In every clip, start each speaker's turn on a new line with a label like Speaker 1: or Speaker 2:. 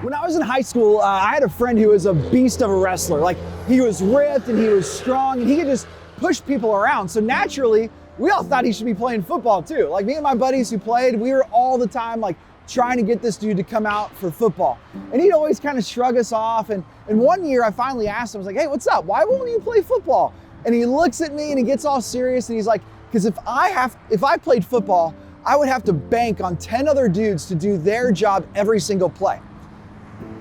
Speaker 1: When I was in high school, I had a friend who was a beast of a wrestler. Like, he was ripped and he was strong and he could just push people around. So naturally, we all thought he should be playing football too. Like, me and my buddies who played, we were all the time like trying to get this dude to come out for football. And he'd always kind of shrug us off. And one year I finally asked him, I was like, hey, what's up? Why won't you play football? And he looks at me and he gets all serious and he's like, because if I played football, I would have to bank on 10 other dudes to do their job every single play.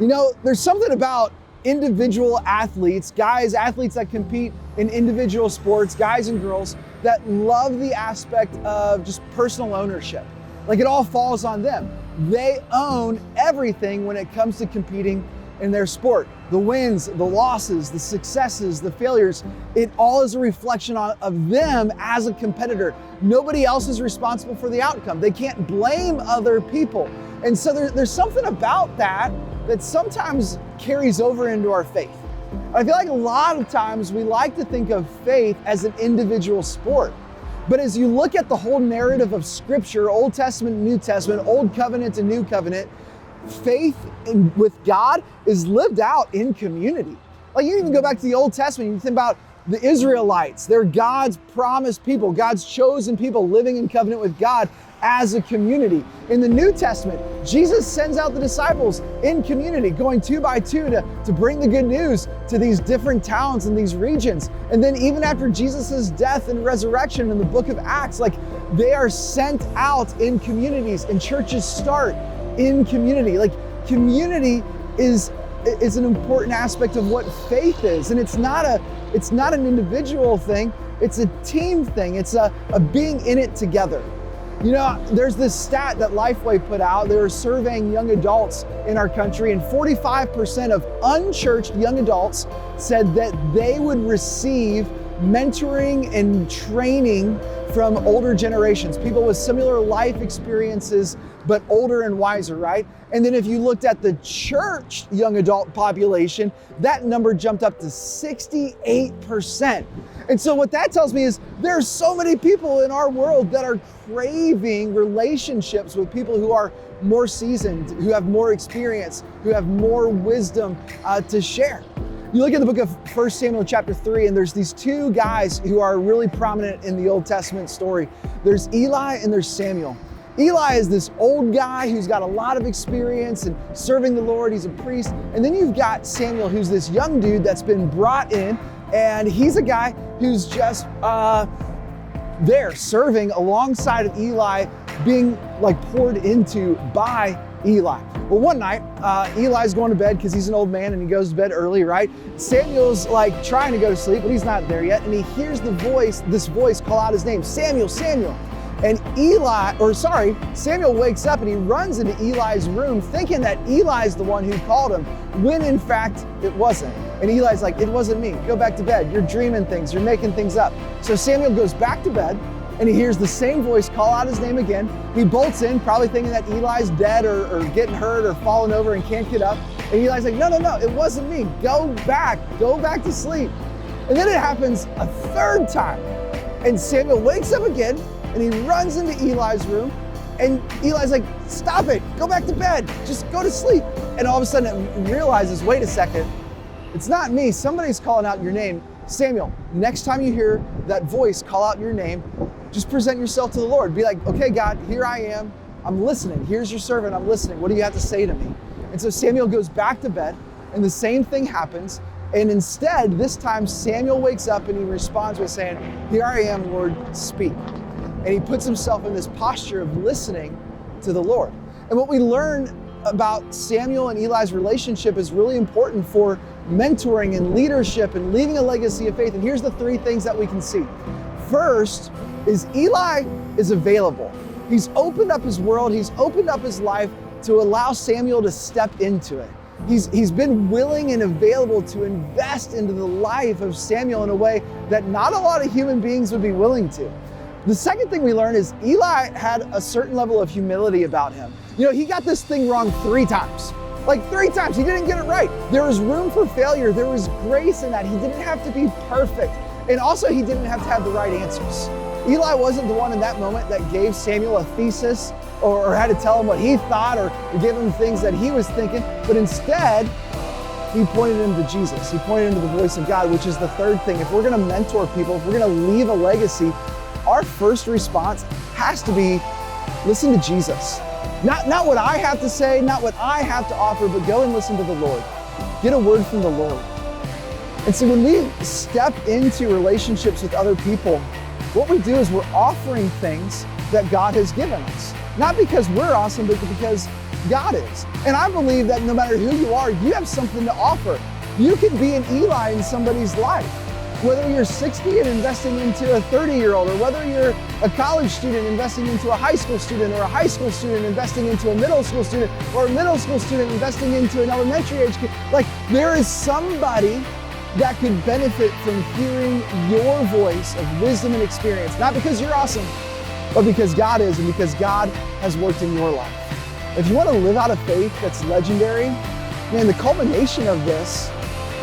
Speaker 1: You know, there's something about individual athletes that compete in individual sports, guys and girls, that love the aspect of just personal ownership. Like, it all falls on them. They own everything when it comes to competing in their sport. The wins, the losses, the successes, the failures, it all is a reflection of them as a competitor. Nobody else is responsible for the outcome. They can't blame other people. And so there's something about that sometimes carries over into our faith. I feel like a lot of times we like to think of faith as an individual sport. But as you look at the whole narrative of Scripture, Old Testament and New Testament, Old Covenant and New Covenant, faith with God is lived out in community. Like, you even go back to the Old Testament, you think about the Israelites. They're God's promised people, God's chosen people living in covenant with God as a community. In the New Testament, Jesus sends out the disciples in community, going 2 by 2 to bring the good news to these different towns and these regions. And then even after Jesus' death and resurrection in the book of Acts, like, they are sent out in communities, and churches start in community. Like, community is an important aspect of what faith is. And it's not an individual thing, it's a team thing. It's a being in it together. You know, there's this stat that Lifeway put out. They were surveying young adults in our country, and 45% of unchurched young adults said that they would receive mentoring and training from older generations, people with similar life experiences, but older and wiser, right? And then if you looked at the church young adult population, that number jumped up to 68%. And so what that tells me is there's so many people in our world that are craving relationships with people who are more seasoned, who have more experience, who have more wisdom to share. You look at the book of 1 Samuel chapter 3, and there's these two guys who are really prominent in the Old Testament story. There's Eli and there's Samuel. Eli is this old guy who's got a lot of experience in serving the Lord. He's a priest. And then you've got Samuel, who's this young dude that's been brought in, and he's a guy who's just there serving alongside of Eli, being like poured into by Eli. Well, one night, Eli's going to bed because he's an old man and he goes to bed early, right? Samuel's like trying to go to sleep, but he's not there yet. And he hears this voice call out his name, Samuel, Samuel. And Samuel wakes up and he runs into Eli's room thinking that Eli's the one who called him, when in fact it wasn't. And Eli's like, it wasn't me, go back to bed. You're dreaming things, you're making things up. So Samuel goes back to bed and he hears the same voice call out his name again. He bolts in, probably thinking that Eli's dead or getting hurt or falling over and can't get up. And Eli's like, no, it wasn't me. Go back to sleep. And then it happens a third time. And Samuel wakes up again and he runs into Eli's room. And Eli's like, stop it, go back to bed, just go to sleep. And all of a sudden it realizes, wait a second, it's not me, somebody's calling out your name. Samuel, next time you hear that voice call out your name, just present yourself to the Lord. Be like, okay, God, here I am. I'm listening. Here's your servant. I'm listening. What do you have to say to me? And so Samuel goes back to bed and the same thing happens. And instead, this time Samuel wakes up and he responds by saying, here I am, Lord, speak. And he puts himself in this posture of listening to the Lord. And what we learn about Samuel and Eli's relationship is really important for mentoring and leadership and leaving a legacy of faith. And here's the three things that we can see. First is Eli is available. He's opened up his world. He's opened up his life to allow Samuel to step into it. He's been willing and available to invest into the life of Samuel in a way that not a lot of human beings would be willing to. The second thing we learn is Eli had a certain level of humility about him. You know, he got this thing wrong 3 times. Like 3 times, he didn't get it right. There was room for failure. There was grace in that. He didn't have to be perfect. And also, he didn't have to have the right answers. Eli wasn't the one in that moment that gave Samuel a thesis or had to tell him what he thought or give him things that he was thinking, but instead, he pointed him to Jesus. He pointed him to the voice of God, which is the third thing. If we're gonna mentor people, if we're gonna leave a legacy, our first response has to be, listen to Jesus. Not what I have to say, not what I have to offer, but go and listen to the Lord. Get a word from the Lord. And so when we step into relationships with other people, what we do is we're offering things that God has given us. Not because we're awesome, but because God is. And I believe that no matter who you are, you have something to offer. You can be an Eli in somebody's life. Whether you're 60 and investing into a 30-year-old, or whether you're a college student investing into a high school student, or a high school student investing into a middle school student, or a middle school student investing into an elementary age kid, like there is somebody that could benefit from hearing your voice of wisdom and experience, not because you're awesome, but because God is and because God has worked in your life. If you want to live out a faith that's legendary, man, the culmination of this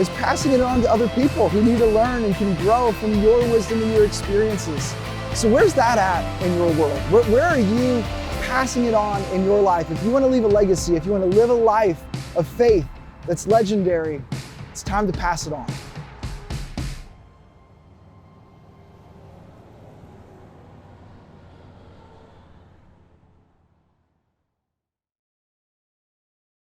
Speaker 1: is passing it on to other people who need to learn and can grow from your wisdom and your experiences. So where's that at in your world? Where are you passing it on in your life? If you want to leave a legacy, if you want to live a life of faith that's legendary, it's time to pass it on.